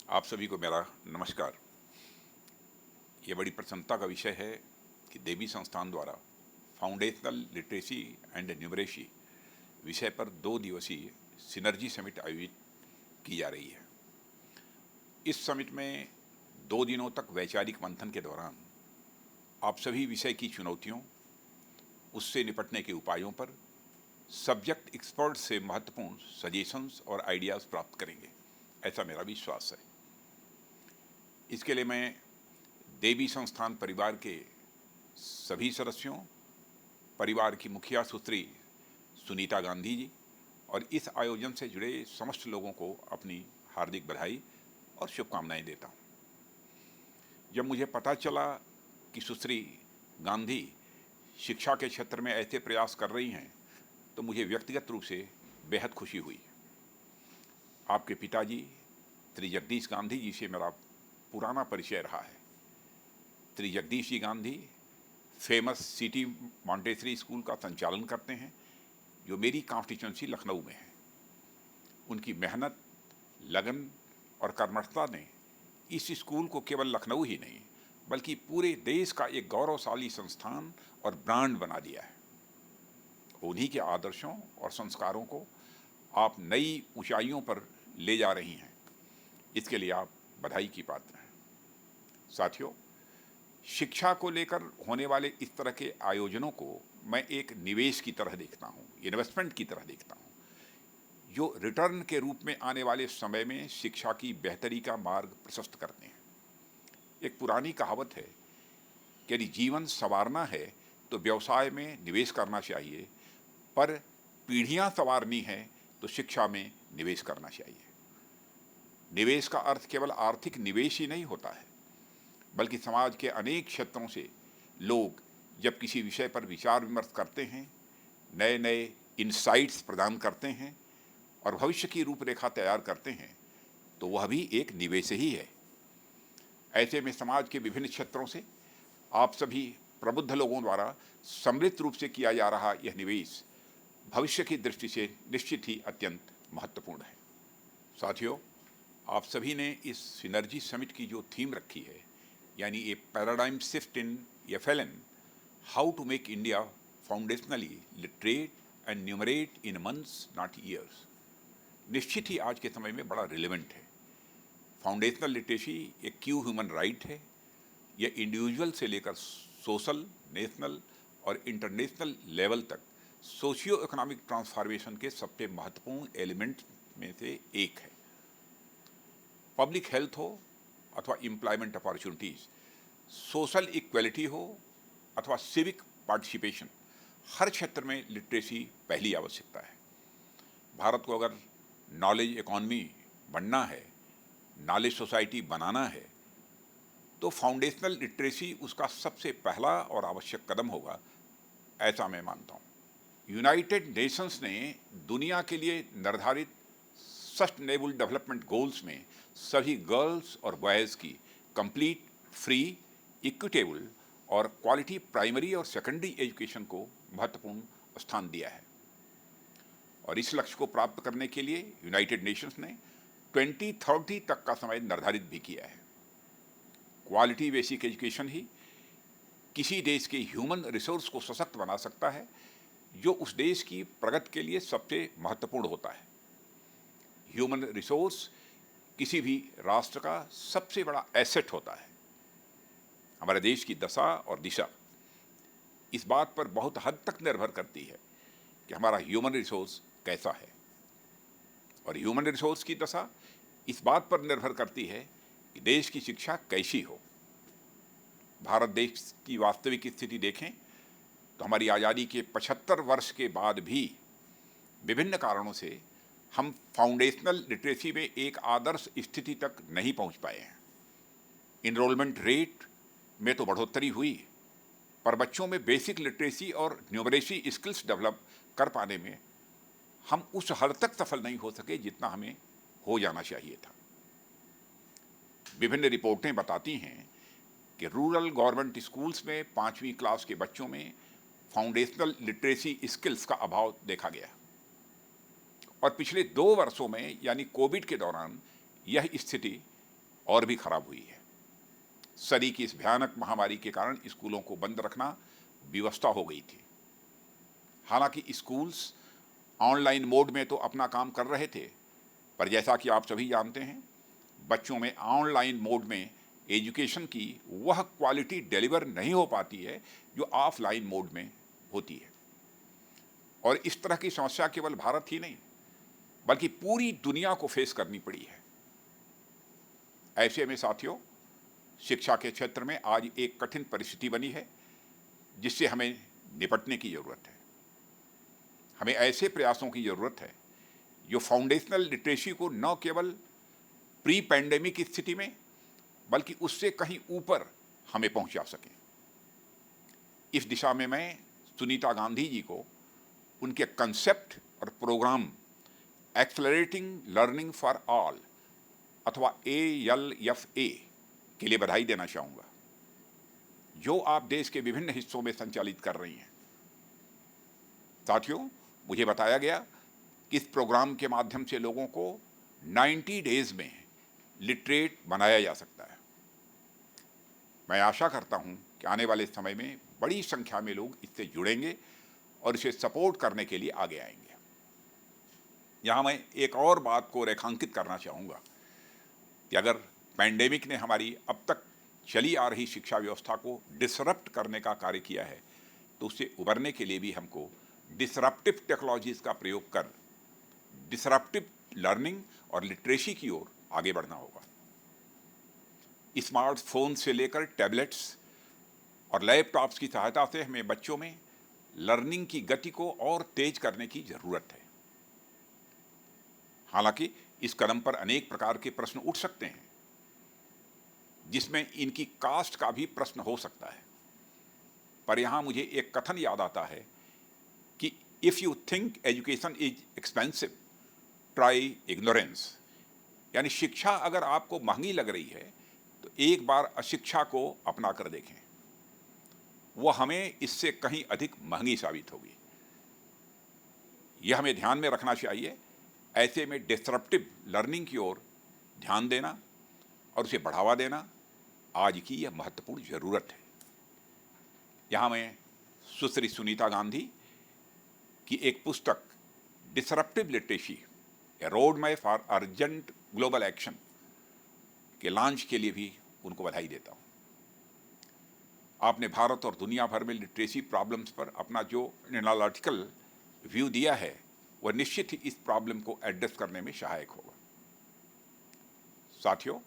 आप सभी को मेरा नमस्कार। ये बड़ी प्रसन्नता का विषय है कि देवी संस्थान द्वारा फाउंडेशनल लिटरेसी एंड न्यूमरेसी विषय पर 2 दिवसीय सिनर्जी समिट आयोजित की जा रही है। इस समिट में 2 दिनों तक वैचारिक मंथन के दौरान आप सभी विषय की चुनौतियों, उससे निपटने के उपायों पर सब्जेक्ट एक्सपर्ट से महत्वपूर्ण सजेशंस और आइडियाज़ प्राप्त करेंगे, ऐसा मेरा विश्वास है। इसके लिए मैं देवी संस्थान परिवार के सभी सदस्यों, परिवार की मुखिया सुश्री सुनीता गांधी जी और इस आयोजन से जुड़े समस्त लोगों को अपनी हार्दिक बधाई और शुभकामनाएं देता हूं। जब मुझे पता चला कि सुश्री गांधी शिक्षा के क्षेत्र में ऐसे प्रयास कर रही हैं तो मुझे व्यक्तिगत रूप से बेहद खुशी हुई। आपके पिताजी श्री जगदीश गांधी जी से मेरा पुराना परिचय रहा है। Shri Jagdish ji Gandhi famous city Montessori school का संचालन करते हैं जो मेरी कॉन्स्टिट्यूंसी लखनऊ में है। उनकी मेहनत, लगन और कर्मठता ने इस स्कूल को केवल लखनऊ ही नहीं बल्कि पूरे देश का एक गौरवशाली संस्थान और ब्रांड बना दिया है। उन्हीं के आदर्शों और संस्कारों को आप नई ऊंचाइयों पर ले जा रही हैं, इसके लिए आप बधाई की पात्र हैं। साथियों, शिक्षा को लेकर होने वाले इस तरह के आयोजनों को मैं एक निवेश की तरह देखता हूँ, इन्वेस्टमेंट की तरह देखता हूँ, जो रिटर्न के रूप में आने वाले समय में शिक्षा की बेहतरी का मार्ग प्रशस्त करते हैं। एक पुरानी कहावत है कि यदि जीवन संवारना है तो व्यवसाय में निवेश करना चाहिए, पर पीढ़ियाँ संवारनी है तो शिक्षा में निवेश करना चाहिए। निवेश का अर्थ केवल आर्थिक निवेश ही नहीं होता है, बल्कि समाज के अनेक क्षेत्रों से लोग जब किसी विषय पर विचार विमर्श करते हैं, नए नए इंसाइट्स प्रदान करते हैं और भविष्य की रूपरेखा तैयार करते हैं, तो वह भी एक निवेश ही है। ऐसे में समाज के विभिन्न क्षेत्रों से आप सभी प्रबुद्ध लोगों द्वारा सम्मिलित रूप से किया जा रहा यह निवेश भविष्य की दृष्टि से निश्चित ही अत्यंत महत्वपूर्ण है। साथियों, आप सभी ने इस सिनर्जी समिट की जो थीम रखी है, यानी a paradigm shift in FLN, how to make India foundationally literate and numerate in months not years, निश्चित ही आज के समय में बड़ा रिलेवेंट है। फाउंडेशनल लिटरेसी एक क्यू ह्यूमन राइट है। यह इंडिविजुअल से लेकर सोशल, नेशनल और इंटरनेशनल लेवल तक सोशियो इकोनॉमिक ट्रांसफॉर्मेशन के सबसे महत्वपूर्ण एलिमेंट में से एक है। पब्लिक हेल्थ हो अथवा एम्प्लॉयमेंट अपॉर्चुनिटीज़, सोशल इक्वलिटी हो अथवा सिविक पार्टिसिपेशन, हर क्षेत्र में लिटरेसी पहली आवश्यकता है। भारत को अगर नॉलेज इकॉनमी बनना है, नॉलेज सोसाइटी बनाना है, तो फाउंडेशनल लिटरेसी उसका सबसे पहला और आवश्यक कदम होगा, ऐसा मैं मानता हूँ। यूनाइटेड नेशंस ने दुनिया के लिए निर्धारित सस्टेनेबल डेवलपमेंट गोल्स में सभी गर्ल्स और बॉयज़ की कंप्लीट, फ्री, इक्विटेबल और क्वालिटी प्राइमरी और सेकेंडरी एजुकेशन को महत्वपूर्ण स्थान दिया है। और इस लक्ष्य को प्राप्त करने के लिए यूनाइटेड नेशंस ने 2030 तक का समय निर्धारित भी किया है। क्वालिटी बेसिक एजुकेशन ही किसी देश के ह्यूमन रिसोर्स को सशक्त बना सकता है, जो उस देश की प्रगति के लिए सबसे महत्वपूर्ण होता है। ह्यूमन रिसोर्स किसी भी राष्ट्र का सबसे बड़ा एसेट होता है। हमारे देश की दशा और दिशा इस बात पर बहुत हद तक निर्भर करती है कि हमारा ह्यूमन रिसोर्स कैसा है, और ह्यूमन रिसोर्स की दशा इस बात पर निर्भर करती है कि देश की शिक्षा कैसी हो। भारत देश की वास्तविक स्थिति देखें तो हमारी आज़ादी के 75 वर्ष के बाद भी विभिन्न कारणों से हम फाउंडेशनल लिटरेसी में एक आदर्श स्थिति तक नहीं पहुंच पाए हैं। इनरोलमेंट रेट में तो बढ़ोतरी हुई, पर बच्चों में बेसिक लिटरेसी और न्यूमरेसी स्किल्स डेवलप कर पाने में हम उस हद तक सफल नहीं हो सके जितना हमें हो जाना चाहिए था। विभिन्न रिपोर्टें बताती हैं कि रूरल गवर्नमेंट स्कूल्स में 5वीं क्लास के बच्चों में फाउंडेशनल लिटरेसी स्किल्स का अभाव देखा गया, और पिछले 2 वर्षों में यानी कोविड के दौरान यह स्थिति और भी खराब हुई है। सदी की इस भयानक महामारी के कारण स्कूलों को बंद रखना विवशता हो गई थी। हालांकि स्कूल्स ऑनलाइन मोड में तो अपना काम कर रहे थे, पर जैसा कि आप सभी जानते हैं, बच्चों में ऑनलाइन मोड में एजुकेशन की वह क्वालिटी डिलीवर नहीं हो पाती है जो ऑफलाइन मोड में होती है। और इस तरह की समस्या केवल भारत ही नहीं बल्कि पूरी दुनिया को फेस करनी पड़ी है। ऐसे में साथियों, शिक्षा के क्षेत्र में आज एक कठिन परिस्थिति बनी है जिससे हमें निपटने की जरूरत है। हमें ऐसे प्रयासों की जरूरत है जो फाउंडेशनल लिटरेसी को न केवल प्री पैंडेमिक स्थिति में बल्कि उससे कहीं ऊपर हमें पहुंचा सकें। इस दिशा में मैं सुनीता गांधी जी को उनके कंसेप्ट और program accelerating learning for all अथवा ALFA के लिए बधाई देना चाहूँगा, जो आप देश के विभिन्न हिस्सों में संचालित कर रही हैं। साथियों, मुझे बताया गया कि इस प्रोग्राम के माध्यम से लोगों को 90 डेज में लिटरेट बनाया जा सकता है। मैं आशा करता हूं कि आने वाले समय में बड़ी संख्या में लोग इससे जुड़ेंगे और इसे सपोर्ट करने के लिए आगे आएंगे। यहां मैं एक और बात को रेखांकित करना चाहूँगा कि अगर पैंडेमिक ने हमारी अब तक चली आ रही शिक्षा व्यवस्था को डिसरप्ट करने का कार्य किया है, तो उससे उबरने के लिए भी हमको डिसरप्टिव टेक्नोलॉजीज का प्रयोग कर डिसरप्टिव लर्निंग और लिटरेसी की ओर आगे बढ़ना होगा। स्मार्टफोन से लेकर टैबलेट्स और लैपटॉप्स की सहायता से हमें बच्चों में लर्निंग की गति को और तेज करने की जरूरत है। हालांकि इस कदम पर अनेक प्रकार के प्रश्न उठ सकते हैं, जिसमें इनकी कास्ट का भी प्रश्न हो सकता है। पर यहां मुझे एक कथन याद आता है कि if you think education is expensive, try ignorance. यानी शिक्षा अगर आपको महंगी लग रही है तो एक बार अशिक्षा को अपना कर देखें, वह हमें इससे कहीं अधिक महंगी साबित होगी। यह हमें ध्यान में रखना चाहिए। ऐसे में डिसरप्टिव लर्निंग की ओर ध्यान देना और उसे बढ़ावा देना आज की यह महत्वपूर्ण जरूरत है। यहाँ मैं सुश्री सुनीता गांधी की एक पुस्तक disruptive literacy A road map for urgent global action के लॉन्च के लिए भी उनको बधाई देता हूँ। आपने भारत और दुनिया भर में लिटरेसी प्रॉब्लम्स पर अपना जो एनालिटिकल व्यू दिया है, वह निश्चित ही इस प्रॉब्लम को एड्रेस करने में सहायक होगा। साथियों,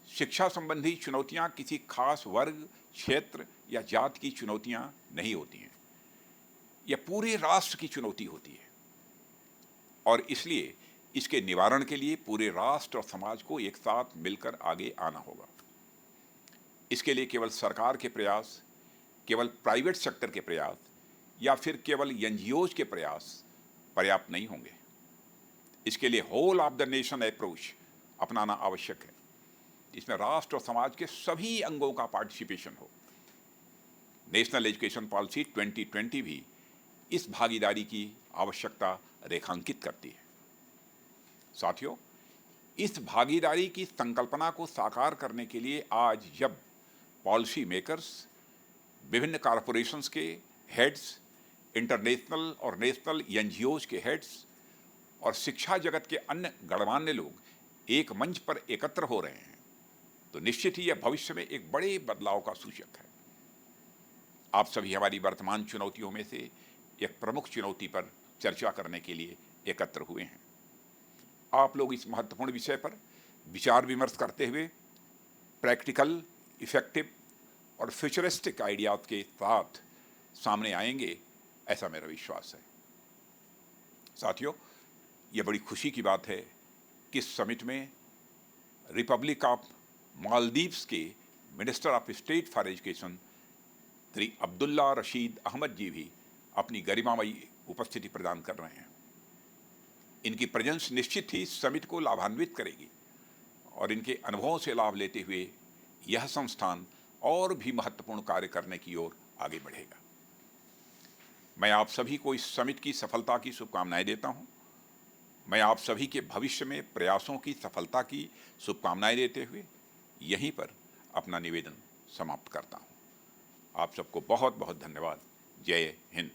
शिक्षा संबंधी चुनौतियां किसी खास वर्ग, क्षेत्र या जाति की चुनौतियां नहीं होती हैं। यह पूरे राष्ट्र की चुनौती होती है और इसलिए इसके निवारण के लिए पूरे राष्ट्र और समाज को एक साथ मिलकर आगे आना होगा। इसके लिए केवल सरकार के प्रयास, केवल प्राइवेट सेक्टर के प्रयास या फिर केवल NGOs के प्रयास पर्याप्त नहीं होंगे। इसके लिए whole of the nation approach अपनाना आवश्यक है, इसमें राष्ट्र और समाज के सभी अंगों का पार्टिसिपेशन हो। नेशनल एजुकेशन पॉलिसी 2020 भी इस भागीदारी की आवश्यकता रेखांकित करती है। साथियों, इस भागीदारी की संकल्पना को साकार करने के लिए आज जब पॉलिसी मेकर्स, विभिन्न कॉरपोरेशंस के हेड्स, इंटरनेशनल और नेशनल NGOs के हेड्स और शिक्षा जगत के अन्य गणमान्य लोग एक मंच पर एकत्र हो रहे हैं, तो निश्चित ही यह भविष्य में एक बड़े बदलाव का सूचक है। आप सभी हमारी वर्तमान चुनौतियों में से एक प्रमुख चुनौती पर चर्चा करने के लिए एकत्र हुए हैं। आप लोग इस महत्वपूर्ण विषय पर विचार विमर्श करते हुए प्रैक्टिकल, इफेक्टिव और फ्यूचरिस्टिक आइडियाज के साथ सामने आएंगे, ऐसा मेरा विश्वास है। साथियों, यह बड़ी खुशी की बात है कि इस समिट में रिपब्लिक ऑफ मालदीव्स के minister of state for education Shri Abdulla Rasheed Ahmed ji भी अपनी गरिमामयी उपस्थिति प्रदान कर रहे हैं। इनकी प्रेजेंस निश्चित ही समिट को लाभान्वित करेगी और इनके अनुभवों से लाभ लेते हुए यह संस्थान और भी महत्वपूर्ण कार्य करने की ओर आगे बढ़ेगा। मैं आप सभी को इस समिट की सफलता की शुभकामनाएं देता हूं। मैं आप सभी के भविष्य में प्रयासों की सफलता की शुभकामनाएं देते हुए यहीं पर अपना निवेदन समाप्त करता हूं। आप सबको बहुत बहुत धन्यवाद। जय हिंद।